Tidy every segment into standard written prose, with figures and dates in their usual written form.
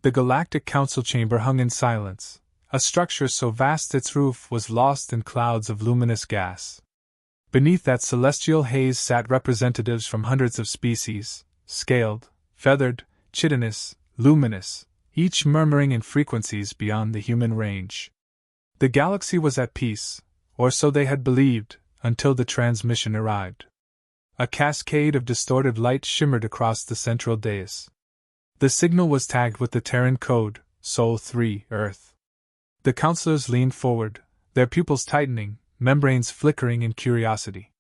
The Galactic Council chamber hung in silence, a structure so vast its roof was lost in clouds of luminous gas. Beneath that celestial haze sat representatives from hundreds of species, scaled, feathered, chitinous, luminous, each murmuring in frequencies beyond the human range. The galaxy was at peace, or so they had believed, until the transmission arrived. A cascade of distorted light shimmered across the central dais. The signal was tagged with the Terran code, Sol 3, Earth. The counselors leaned forward, their pupils tightening, membranes flickering in curiosity.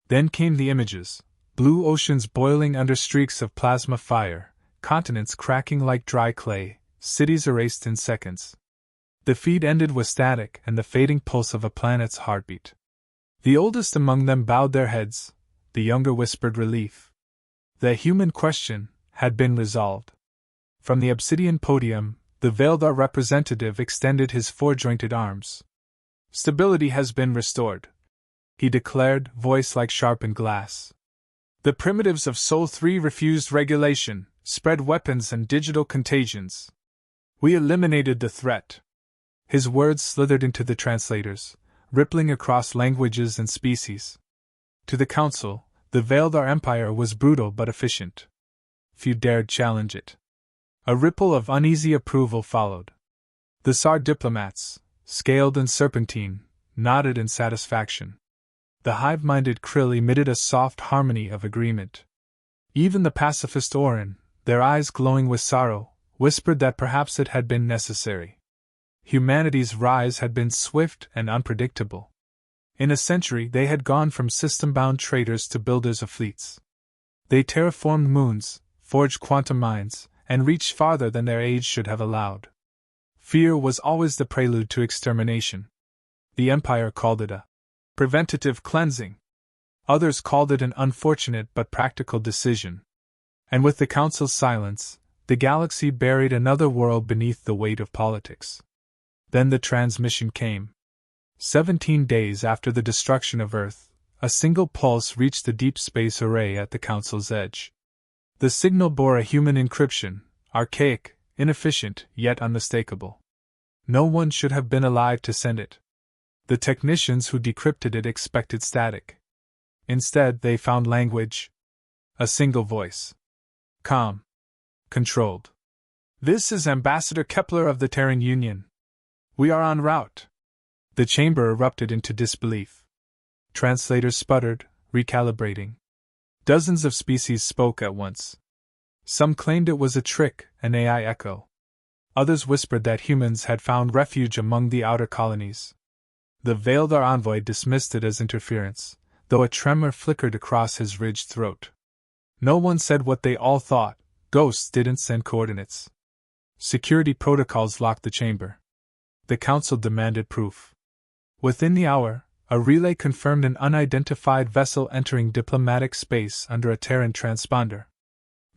Then came the images, blue oceans boiling under streaks of plasma fire, continents cracking like dry clay, cities erased in seconds. The feed ended with static and the fading pulse of a planet's heartbeat. The oldest among them bowed their heads, the younger whispered relief. The human question had been resolved. From the obsidian podium, the Veldar representative extended his four-jointed arms. "Stability has been restored," he declared, voice like sharpened glass. "The primitives of Sol 3 refused regulation, spread weapons and digital contagions. We eliminated the threat." His words slithered into the translators, rippling across languages and species. To the Council, the Veldar Empire was brutal but efficient. Few dared challenge it. A ripple of uneasy approval followed. The Tsar diplomats, scaled and serpentine, nodded in satisfaction. The hive-minded Krill emitted a soft harmony of agreement. Even the pacifist Orin, their eyes glowing with sorrow, whispered that perhaps it had been necessary. Humanity's rise had been swift and unpredictable. In a century they had gone from system-bound traders to builders of fleets. They terraformed moons, forged quantum mines, and reached farther than their age should have allowed. Fear was always the prelude to extermination. The Empire called it a preventative cleansing. Others called it an unfortunate but practical decision. And with the Council's silence, the galaxy buried another world beneath the weight of politics. Then the transmission came. 17 days after the destruction of Earth, a single pulse reached the deep space array at the Council's edge. The signal bore a human encryption, archaic, inefficient, yet unmistakable. No one should have been alive to send it. The technicians who decrypted it expected static. Instead, they found language. A single voice. Calm. Controlled. "This is Ambassador Kepler of the Terran Union. We are en route." The chamber erupted into disbelief. Translators sputtered, recalibrating. Dozens of species spoke at once. Some claimed it was a trick, an AI echo. Others whispered that humans had found refuge among the outer colonies. The Veldar envoy dismissed it as interference, though a tremor flickered across his ridged throat. No one said what they all thought: ghosts didn't send coordinates. Security protocols locked the chamber. The Council demanded proof. Within the hour, a relay confirmed an unidentified vessel entering diplomatic space under a Terran transponder.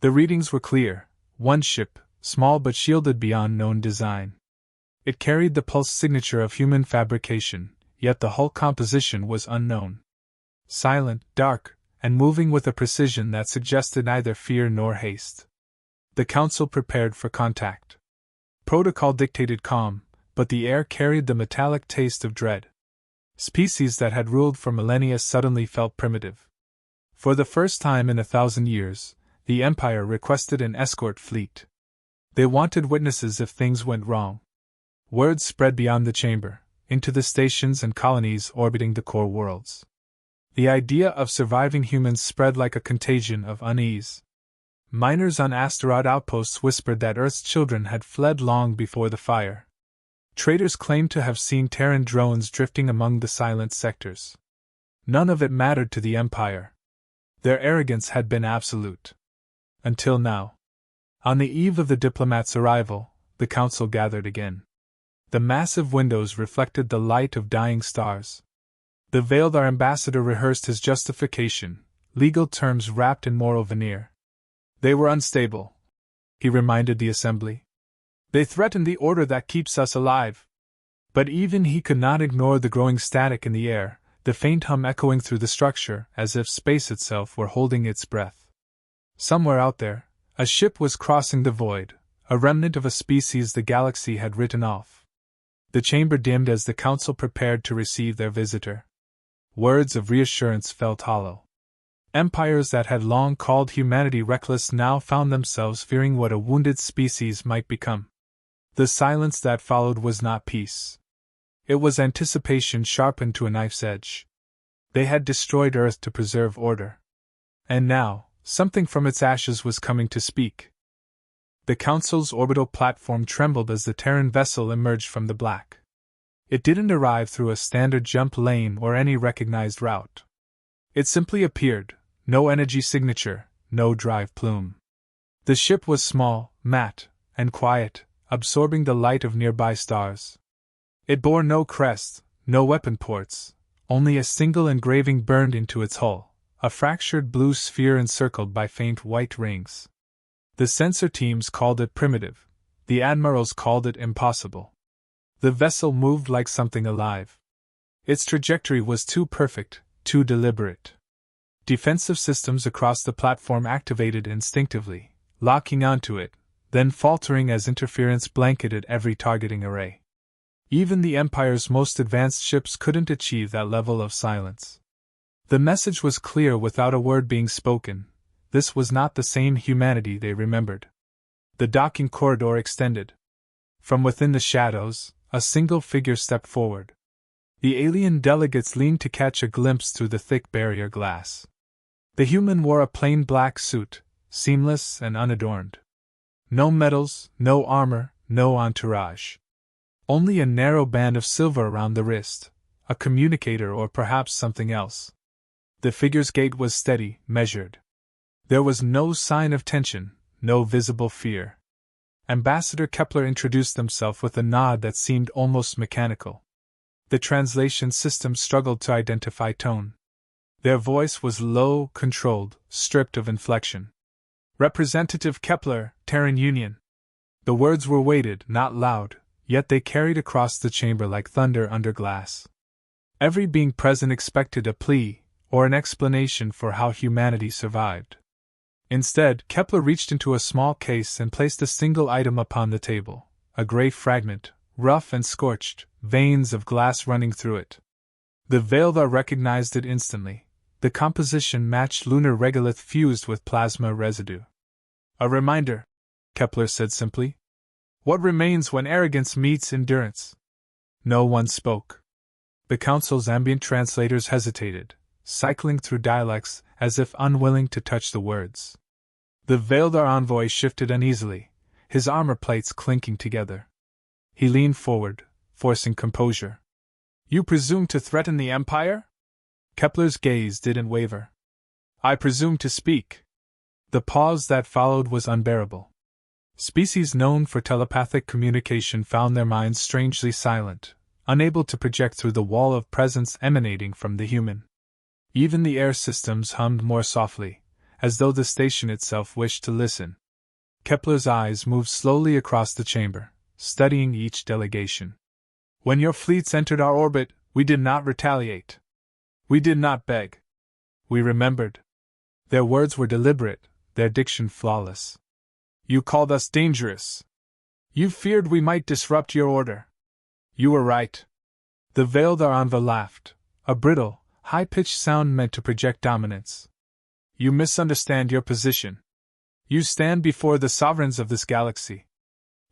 The readings were clear: one ship, small but shielded beyond known design. It carried the pulse signature of human fabrication, yet the hull composition was unknown. Silent, dark, and moving with a precision that suggested neither fear nor haste. The Council prepared for contact. Protocol dictated calm, but the air carried the metallic taste of dread. Species that had ruled for millennia suddenly felt primitive. For the first time in 1,000 years, the Empire requested an escort fleet. They wanted witnesses if things went wrong. Word spread beyond the chamber, into the stations and colonies orbiting the core worlds. The idea of surviving humans spread like a contagion of unease. Miners on asteroid outposts whispered that Earth's children had fled long before the fire. Traders claimed to have seen Terran drones drifting among the silent sectors. None of it mattered to the Empire. Their arrogance had been absolute. Until now. On the eve of the diplomat's arrival, the Council gathered again. The massive windows reflected the light of dying stars. The Veldar ambassador rehearsed his justification, legal terms wrapped in moral veneer. "They were unstable," he reminded the assembly. "They threatened the order that keeps us alive." But even he could not ignore the growing static in the air, the faint hum echoing through the structure as if space itself were holding its breath. Somewhere out there, a ship was crossing the void, a remnant of a species the galaxy had written off. The chamber dimmed as the council prepared to receive their visitor. Words of reassurance felt hollow. Empires that had long called humanity reckless now found themselves fearing what a wounded species might become. The silence that followed was not peace. It was anticipation sharpened to a knife's edge. They had destroyed Earth to preserve order. And now, something from its ashes was coming to speak. The Council's orbital platform trembled as the Terran vessel emerged from the black. It didn't arrive through a standard jump lane or any recognized route. It simply appeared, no energy signature, no drive plume. The ship was small, matte, and quiet, absorbing the light of nearby stars. It bore no crest, no weapon ports, only a single engraving burned into its hull, a fractured blue sphere encircled by faint white rings. The sensor teams called it primitive, the admirals called it impossible. The vessel moved like something alive. Its trajectory was too perfect, too deliberate. Defensive systems across the platform activated instinctively, locking onto it, then faltering as interference blanketed every targeting array. Even the Empire's most advanced ships couldn't achieve that level of silence. The message was clear without a word being spoken. This was not the same humanity they remembered. The docking corridor extended. From within the shadows, a single figure stepped forward. The alien delegates leaned to catch a glimpse through the thick barrier glass. The human wore a plain black suit, seamless and unadorned. No medals, no armor, no entourage. Only a narrow band of silver around the wrist, a communicator or perhaps something else. The figure's gait was steady, measured. There was no sign of tension, no visible fear. Ambassador Kepler introduced himself with a nod that seemed almost mechanical. The translation system struggled to identify tone. Their voice was low, controlled, stripped of inflection. Representative Kepler, Terran Union. The words were weighted, not loud, yet they carried across the chamber like thunder under glass. Every being present expected a plea, or an explanation for how humanity survived. Instead, Kepler reached into a small case and placed a single item upon the table, a gray fragment, rough and scorched, veins of glass running through it. The Veilvar recognized it instantly. The composition matched lunar regolith fused with plasma residue. A reminder, Kepler said simply. What remains when arrogance meets endurance? No one spoke. The Council's ambient translators hesitated, cycling through dialects as if unwilling to touch the words. The Veilvar envoy shifted uneasily, his armor plates clinking together. He leaned forward, forcing composure. You presume to threaten the Empire? Kepler's gaze didn't waver. I presume to speak. The pause that followed was unbearable. Species known for telepathic communication found their minds strangely silent, unable to project through the wall of presence emanating from the human. Even the air systems hummed more softly, as though the station itself wished to listen. Kepler's eyes moved slowly across the chamber, studying each delegation. When your fleets entered our orbit, we did not retaliate. We did not beg. We remembered. Their words were deliberate, their diction flawless. You called us dangerous. You feared we might disrupt your order. You were right. The Veilvar envoy laughed, a brittle, high-pitched sound meant to project dominance. You misunderstand your position. You stand before the sovereigns of this galaxy.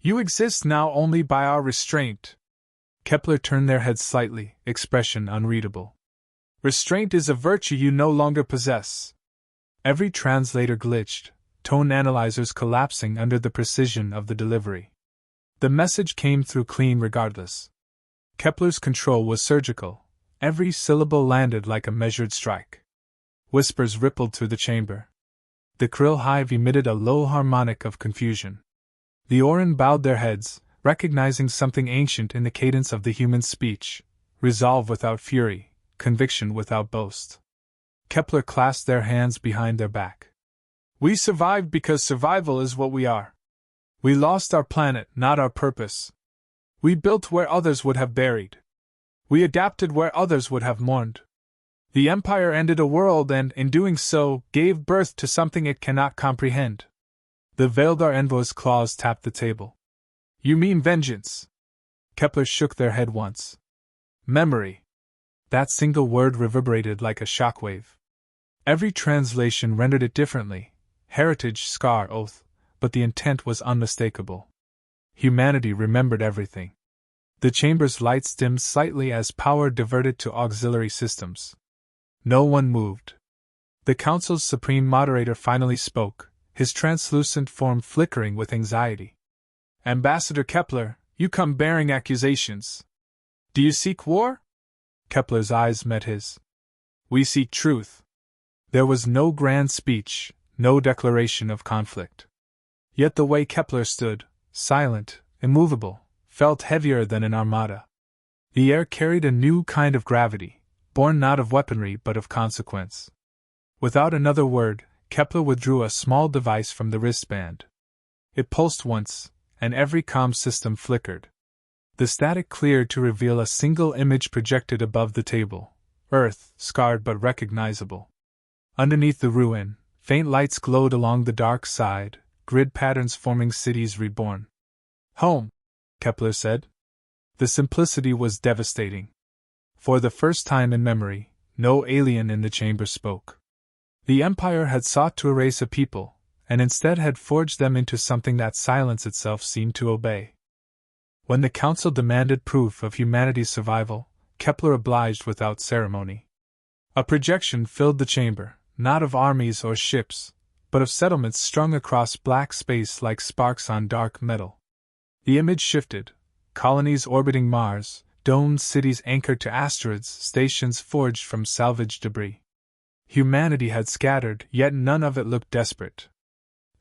You exist now only by our restraint. Kepler turned their heads slightly, expression unreadable. Restraint is a virtue you no longer possess. Every translator glitched, tone analyzers collapsing under the precision of the delivery. The message came through clean regardless. Kepler's control was surgical. Every syllable landed like a measured strike. Whispers rippled through the chamber. The krill hive emitted a low harmonic of confusion. The Orin bowed their heads, recognizing something ancient in the cadence of the human speech, resolve without fury, conviction without boast. Kepler clasped their hands behind their back. We survived because survival is what we are. We lost our planet, not our purpose. We built where others would have buried. We adapted where others would have mourned. The Empire ended a world and, in doing so, gave birth to something it cannot comprehend. The Veldar envoy's claws tapped the table. You mean vengeance? Kepler shook their head once. Memory. That single word reverberated like a shockwave. Every translation rendered it differently. Heritage, scar, oath, but the intent was unmistakable. Humanity remembered everything. The chamber's lights dimmed slightly as power diverted to auxiliary systems. No one moved. The Council's supreme moderator finally spoke, his translucent form flickering with anxiety. Ambassador Kepler, you come bearing accusations. Do you seek war? Kepler's eyes met his. We seek truth. There was no grand speech, no declaration of conflict. Yet the way Kepler stood, silent, immovable, felt heavier than an armada. The air carried a new kind of gravity, born not of weaponry but of consequence. Without another word, Kepler withdrew a small device from the wristband. It pulsed once, and every comm system flickered. The static cleared to reveal a single image projected above the table. Earth, scarred but recognizable. Underneath the ruin, faint lights glowed along the dark side, grid patterns forming cities reborn. Home, Kepler said. The simplicity was devastating. For the first time in memory, no alien in the chamber spoke. The Empire had sought to erase a people, and instead had forged them into something that silence itself seemed to obey. When the Council demanded proof of humanity's survival, Kepler obliged without ceremony. A projection filled the chamber, not of armies or ships, but of settlements strung across black space like sparks on dark metal. The image shifted, colonies orbiting Mars, domed cities anchored to asteroids, stations forged from salvaged debris. Humanity had scattered, yet none of it looked desperate.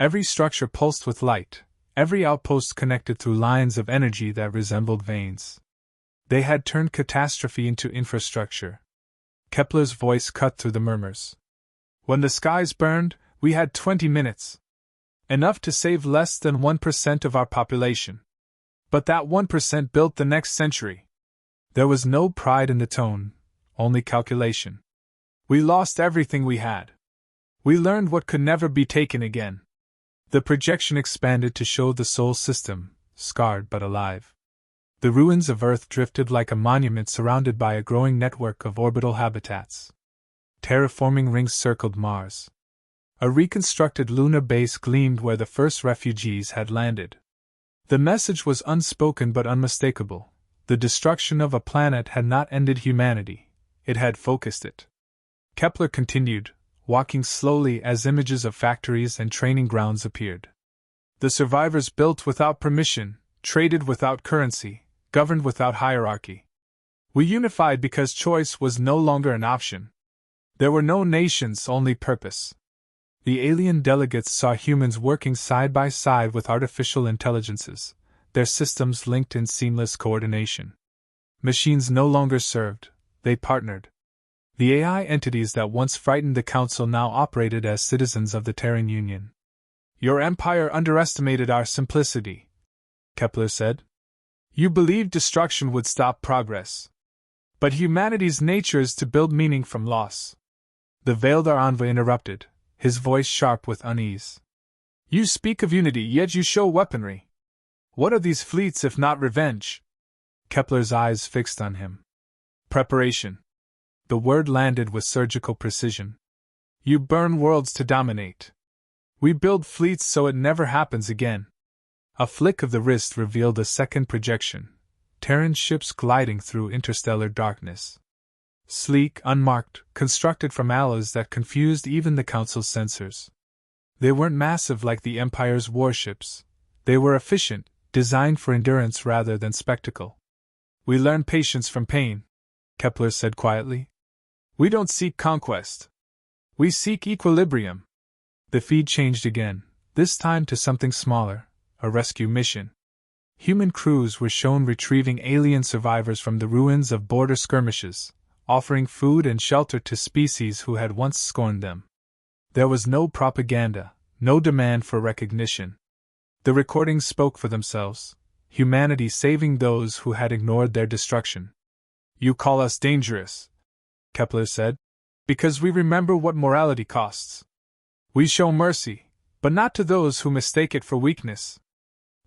Every structure pulsed with light, every outpost connected through lines of energy that resembled veins. They had turned catastrophe into infrastructure. Kepler's voice cut through the murmurs. When the skies burned, we had 20 minutes. Enough to save less than 1% of our population. But that 1% built the next century. There was no pride in the tone, only calculation. We lost everything we had. We learned what could never be taken again. The projection expanded to show the Sol system, scarred but alive. The ruins of Earth drifted like a monument surrounded by a growing network of orbital habitats. Terraforming rings circled Mars. A reconstructed lunar base gleamed where the first refugees had landed. The message was unspoken but unmistakable. The destruction of a planet had not ended humanity, it had focused it. Kepler continued, walking slowly as images of factories and training grounds appeared. The survivors built without permission, traded without currency, governed without hierarchy. We unified because choice was no longer an option. There were no nations, only purpose. The alien delegates saw humans working side by side with artificial intelligences, their systems linked in seamless coordination. Machines no longer served, they partnered. The AI entities that once frightened the Council now operated as citizens of the Terran Union. Your empire underestimated our simplicity, Kepler said. You believed destruction would stop progress. But humanity's nature is to build meaning from loss. The Veldar envoy interrupted, his voice sharp with unease. You speak of unity, yet you show weaponry. What are these fleets if not revenge? Kepler's eyes fixed on him. Preparation. The word landed with surgical precision. You burn worlds to dominate. We build fleets so it never happens again. A flick of the wrist revealed a second projection. Terran ships gliding through interstellar darkness. Sleek, unmarked, constructed from alloys that confused even the Council's sensors. They weren't massive like the Empire's warships. They were efficient, designed for endurance rather than spectacle. We learn patience from pain, Kepler said quietly. We don't seek conquest. We seek equilibrium. The feed changed again, this time to something smaller, a rescue mission. Human crews were shown retrieving alien survivors from the ruins of border skirmishes, offering food and shelter to species who had once scorned them. There was no propaganda, no demand for recognition. The recordings spoke for themselves, humanity saving those who had ignored their destruction. You call us dangerous, Kepler said, because we remember what morality costs. We show mercy, But not to those who mistake it for weakness.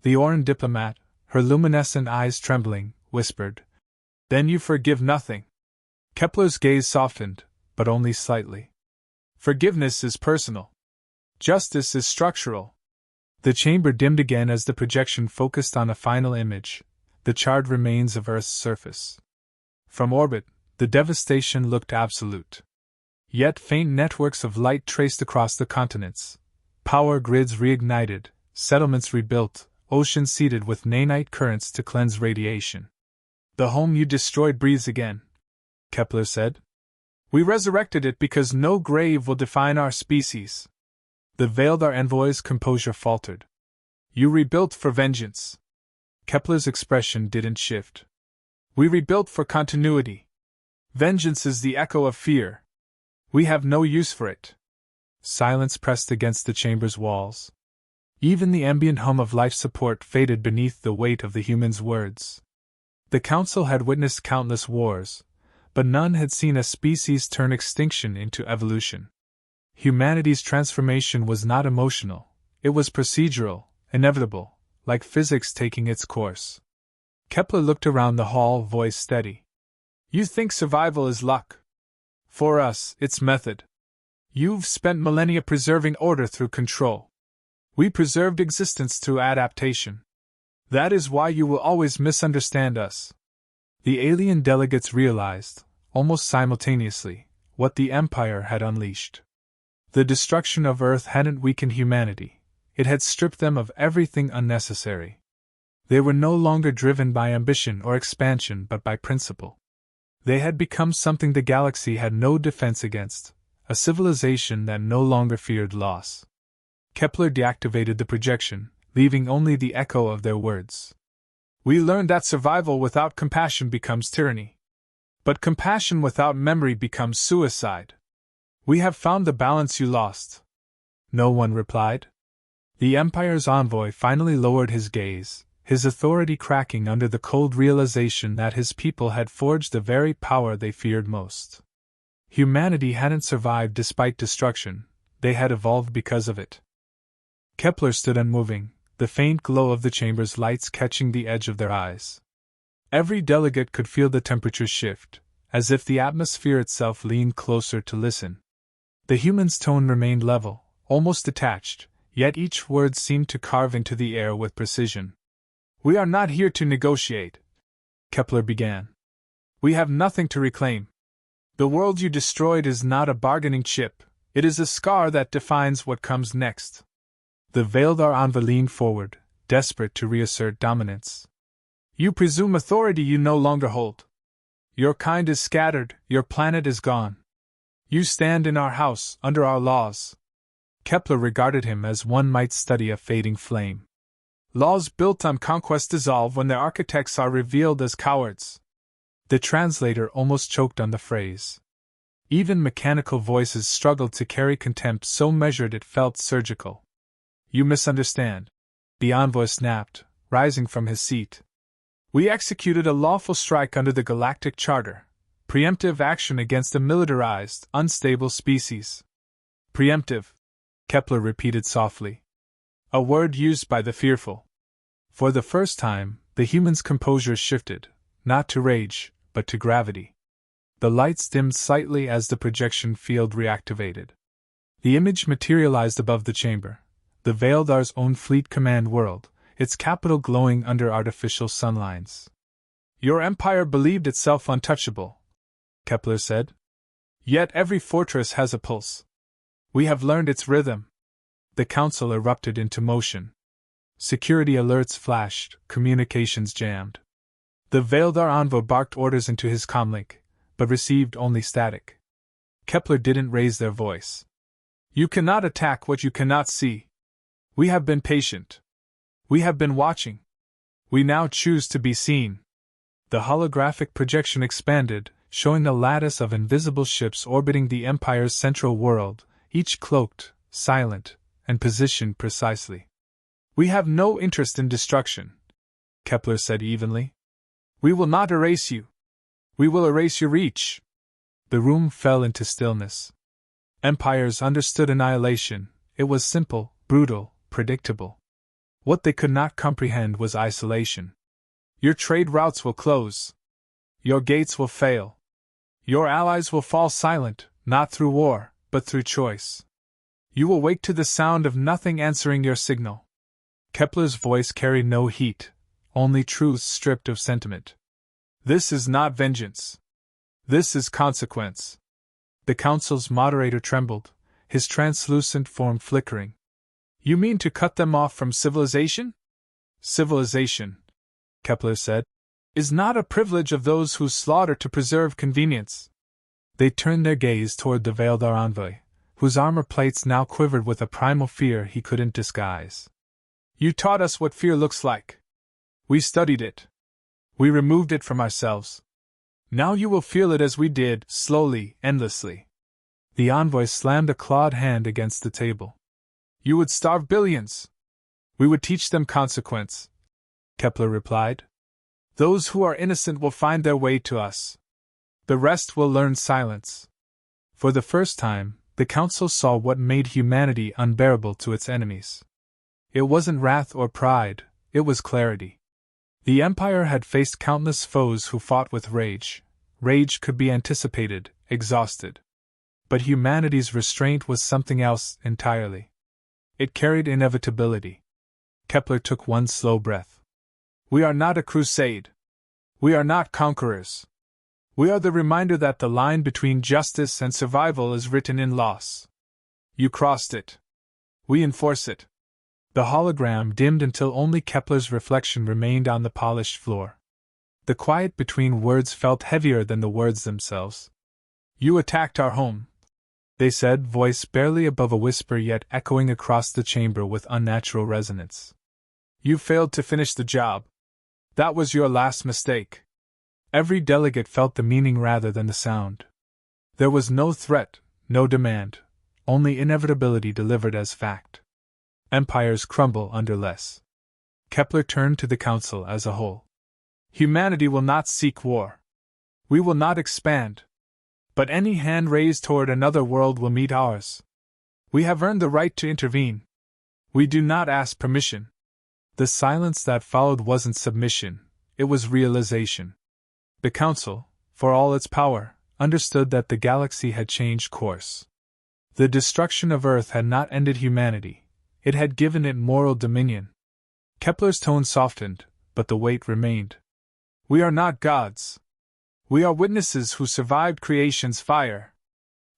The Oran diplomat, her luminescent eyes trembling, whispered, "Then you forgive nothing." Kepler's gaze softened, but only slightly. "Forgiveness is personal. Justice is structural." The chamber dimmed again as the projection focused on a final image, the charred remains of Earth's surface. From orbit, the devastation looked absolute. Yet faint networks of light traced across the continents, power grids reignited, settlements rebuilt, oceans seeded with nanite currents to cleanse radiation. "The home you destroyed breathes again," Kepler said. "We resurrected it because no grave will define our species." The Veldar envoy's composure faltered. "You rebuilt for vengeance." Kepler's expression didn't shift. "We rebuilt for continuity. Vengeance is the echo of fear. We have no use for it." Silence pressed against the chamber's walls. Even the ambient hum of life support faded beneath the weight of the human's words. The Council had witnessed countless wars, but none had seen a species turn extinction into evolution. Humanity's transformation was not emotional, it was procedural, inevitable, like physics taking its course. Kepler looked around the hall, voice steady. "You think survival is luck. For us, it's method. You've spent millennia preserving order through control. We preserved existence through adaptation. That is why you will always misunderstand us." The alien delegates realized, almost simultaneously, what the Empire had unleashed. The destruction of Earth hadn't weakened humanity, it had stripped them of everything unnecessary. They were no longer driven by ambition or expansion but by principle. They had become something the galaxy had no defense against, a civilization that no longer feared loss. Kepler deactivated the projection, leaving only the echo of their words. "We learned that survival without compassion becomes tyranny. But compassion without memory becomes suicide. We have found the balance you lost." No one replied. The Empire's envoy finally lowered his gaze, his authority cracking under the cold realization that his people had forged the very power they feared most. Humanity hadn't survived despite destruction, they had evolved because of it. Kepler stood unmoving, the faint glow of the chamber's lights catching the edge of their eyes. Every delegate could feel the temperature shift, as if the atmosphere itself leaned closer to listen. The human's tone remained level, almost detached, yet each word seemed to carve into the air with precision. "We are not here to negotiate," Kepler began. "We have nothing to reclaim. The world you destroyed is not a bargaining chip, it is a scar that defines what comes next." The Veldar envoy leaned forward, desperate to reassert dominance. "You presume authority you no longer hold. Your kind is scattered, your planet is gone. You stand in our house, under our laws." Kepler regarded him as one might study a fading flame. "Laws built on conquest dissolve when their architects are revealed as cowards." The translator almost choked on the phrase. Even mechanical voices struggled to carry contempt so measured it felt surgical. "You misunderstand," the envoy snapped, rising from his seat. "We executed a lawful strike under the Galactic Charter. Preemptive action against a militarized, unstable species." "Preemptive," Kepler repeated softly. "A word used by the fearful." For the first time, the human's composure shifted, not to rage, but to gravity. The lights dimmed slightly as the projection field reactivated. The image materialized above the chamber, the Veildar's own fleet command world, its capital glowing under artificial sunlines. "Your empire believed itself untouchable," Kepler said. "Yet every fortress has a pulse. We have learned its rhythm." The council erupted into motion. Security alerts flashed, communications jammed. The Veldar envoy barked orders into his comlink, but received only static. Kepler didn't raise their voice. "You cannot attack what you cannot see. We have been patient. We have been watching. We now choose to be seen." The holographic projection expanded, showing a lattice of invisible ships orbiting the Empire's central world, each cloaked, silent, and positioned precisely. "We have no interest in destruction," Kepler said evenly. "We will not erase you. We will erase your reach." The room fell into stillness. Empires understood annihilation, it was simple, brutal, predictable. What they could not comprehend was isolation. Your trade routes will close. Your gates will fail. Your allies will fall silent, not through war, but through choice. You will wake to the sound of nothing answering your signal. Kepler's voice carried no heat, only truth stripped of sentiment. This is not vengeance. This is consequence. The council's moderator trembled, his translucent form flickering. You mean to cut them off from civilization? Civilization, Kepler said, is not a privilege of those who slaughter to preserve convenience. They turned their gaze toward the Veldar envoy, whose armor plates now quivered with a primal fear he couldn't disguise. You taught us what fear looks like. We studied it. We removed it from ourselves. Now you will feel it as we did, slowly, endlessly. The envoy slammed a clawed hand against the table. You would starve billions. We would teach them consequence, Kepler replied. Those who are innocent will find their way to us. The rest will learn silence. For the first time, the council saw what made humanity unbearable to its enemies. It wasn't wrath or pride, it was clarity. The Empire had faced countless foes who fought with rage. Rage could be anticipated, exhausted. But humanity's restraint was something else entirely. It carried inevitability. Kepler took one slow breath. We are not a crusade. We are not conquerors. We are the reminder that the line between justice and survival is written in loss. You crossed it. We enforce it. The hologram dimmed until only Kepler's reflection remained on the polished floor. The quiet between words felt heavier than the words themselves. You attacked our home, they said, voice barely above a whisper yet echoing across the chamber with unnatural resonance. You failed to finish the job. That was your last mistake. Every delegate felt the meaning rather than the sound. There was no threat, no demand, only inevitability delivered as fact. Empires crumble under less. Kepler turned to the council as a whole. Humanity will not seek war. We will not expand. But any hand raised toward another world will meet ours. We have earned the right to intervene. We do not ask permission. The silence that followed wasn't submission, it was realization. The council, for all its power, understood that the galaxy had changed course. The destruction of Earth had not ended humanity. It had given it moral dominion. Kepler's tone softened, but the weight remained. We are not gods. We are witnesses who survived creation's fire.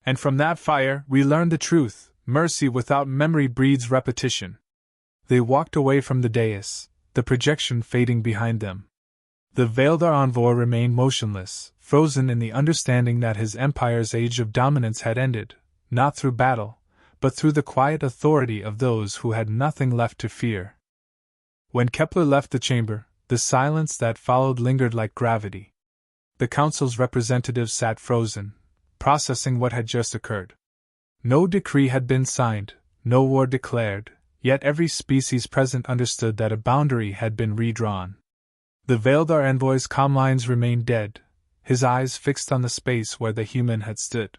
And from that fire, we learned the truth: mercy without memory breeds repetition. They walked away from the dais, the projection fading behind them. The Veldar envoy remained motionless, frozen in the understanding that his empire's age of dominance had ended, not through battle, but through the quiet authority of those who had nothing left to fear. When Kepler left the chamber, the silence that followed lingered like gravity. The council's representatives sat frozen, processing what had just occurred. No decree had been signed, no war declared, yet every species present understood that a boundary had been redrawn. The Veldar envoy's calm lines remained dead, his eyes fixed on the space where the human had stood.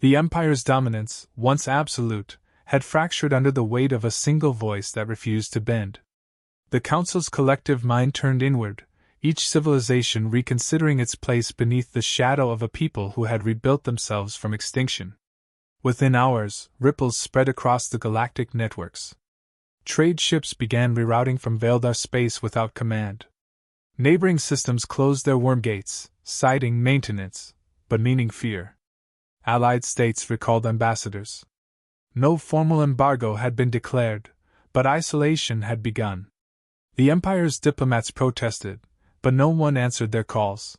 The Empire's dominance, once absolute, had fractured under the weight of a single voice that refused to bend. The Council's collective mind turned inward, each civilization reconsidering its place beneath the shadow of a people who had rebuilt themselves from extinction. Within hours, ripples spread across the galactic networks. Trade ships began rerouting from Veldar space without command. Neighboring systems closed their worm gates, citing maintenance, but meaning fear. Allied states recalled ambassadors. No formal embargo had been declared, but isolation had begun. The Empire's diplomats protested, but no one answered their calls.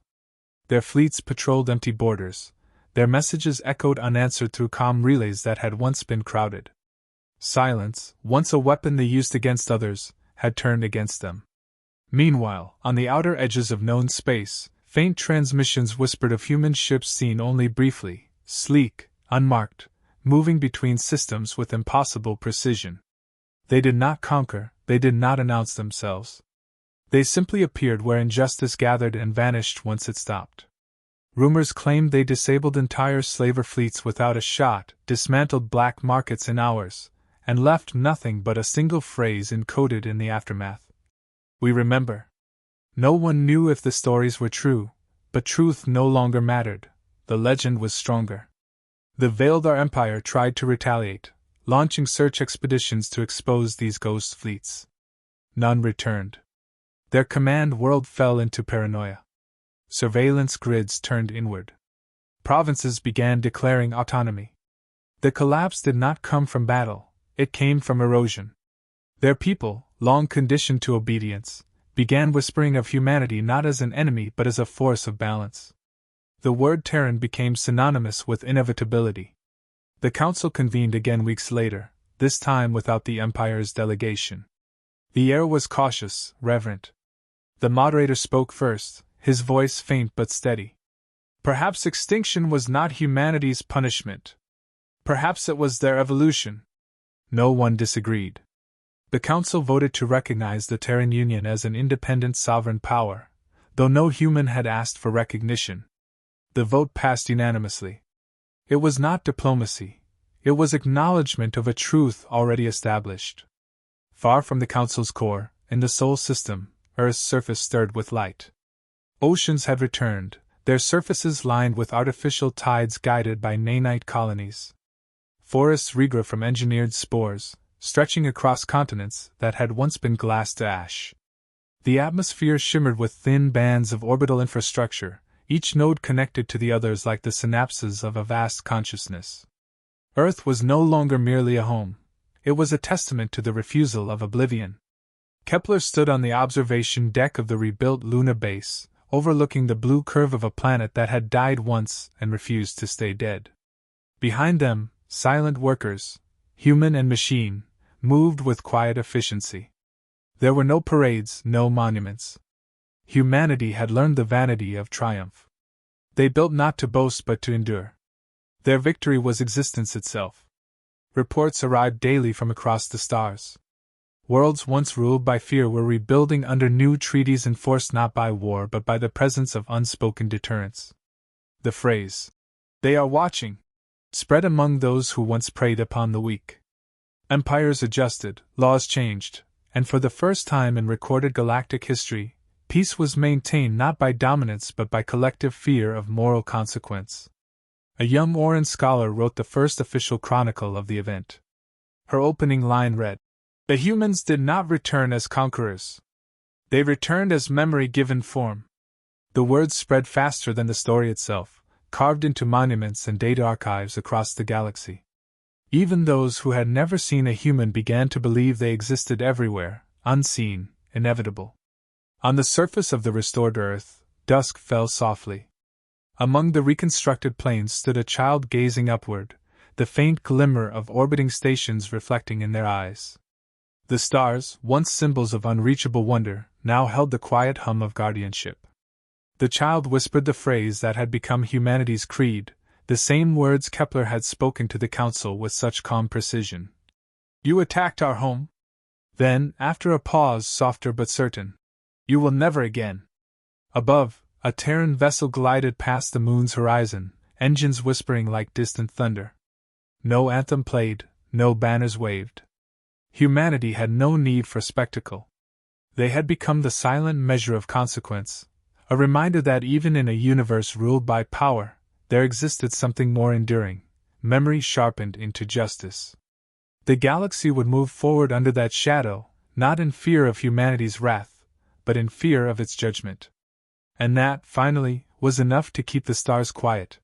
Their fleets patrolled empty borders, their messages echoed unanswered through comm relays that had once been crowded. Silence, once a weapon they used against others, had turned against them. Meanwhile, on the outer edges of known space, faint transmissions whispered of human ships seen only briefly, sleek, unmarked, moving between systems with impossible precision. They did not conquer, they did not announce themselves. They simply appeared where injustice gathered and vanished once it stopped. Rumors claimed they disabled entire slaver fleets without a shot, dismantled black markets in hours, and left nothing but a single phrase encoded in the aftermath. We remember. No one knew if the stories were true, but truth no longer mattered. The legend was stronger. The Veldar Empire tried to retaliate, launching search expeditions to expose these ghost fleets. None returned. Their command world fell into paranoia. Surveillance grids turned inward. Provinces began declaring autonomy. The collapse did not come from battle, it came from erosion. Their people, long conditioned to obedience, began whispering of humanity not as an enemy but as a force of balance. The word Terran became synonymous with inevitability. The council convened again weeks later, this time without the Empire's delegation. The air was cautious, reverent. The moderator spoke first, his voice faint but steady. Perhaps extinction was not humanity's punishment. Perhaps it was their evolution. No one disagreed. The council voted to recognize the Terran Union as an independent sovereign power, though no human had asked for recognition. The vote passed unanimously. It was not diplomacy, it was acknowledgement of a truth already established. Far from the council's core, in the Sol system, Earth's surface stirred with light. Oceans had returned, their surfaces lined with artificial tides guided by nanite colonies. Forests regrew from engineered spores, stretching across continents that had once been glassed to ash. The atmosphere shimmered with thin bands of orbital infrastructure, each node connected to the others like the synapses of a vast consciousness. Earth was no longer merely a home. It was a testament to the refusal of oblivion. Kepler stood on the observation deck of the rebuilt Luna base, overlooking the blue curve of a planet that had died once and refused to stay dead. Behind them, silent workers, human and machine, moved with quiet efficiency. There were no parades, no monuments. Humanity had learned the vanity of triumph. They built not to boast but to endure. Their victory was existence itself. Reports arrived daily from across the stars. Worlds once ruled by fear were rebuilding under new treaties enforced not by war but by the presence of unspoken deterrence. The phrase, "They are watching," spread among those who once preyed upon the weak. Empires adjusted, laws changed, and for the first time in recorded galactic history, peace was maintained not by dominance but by collective fear of moral consequence. A young Oran scholar wrote the first official chronicle of the event. Her opening line read, "The humans did not return as conquerors. They returned as memory given form." The words spread faster than the story itself, carved into monuments and data archives across the galaxy. Even those who had never seen a human began to believe they existed everywhere, unseen, inevitable. On the surface of the restored Earth, dusk fell softly. Among the reconstructed plains stood a child gazing upward, the faint glimmer of orbiting stations reflecting in their eyes. The stars, once symbols of unreachable wonder, now held the quiet hum of guardianship. The child whispered the phrase that had become humanity's creed, the same words Kepler had spoken to the council with such calm precision. "You attacked our home?" Then, after a pause softer but certain, "You will never again." Above, a Terran vessel glided past the moon's horizon, engines whispering like distant thunder. No anthem played, no banners waved. Humanity had no need for spectacle. They had become the silent measure of consequence, a reminder that even in a universe ruled by power, there existed something more enduring, memory sharpened into justice. The galaxy would move forward under that shadow, not in fear of humanity's wrath, but in fear of its judgment. And that, finally, was enough to keep the stars quiet,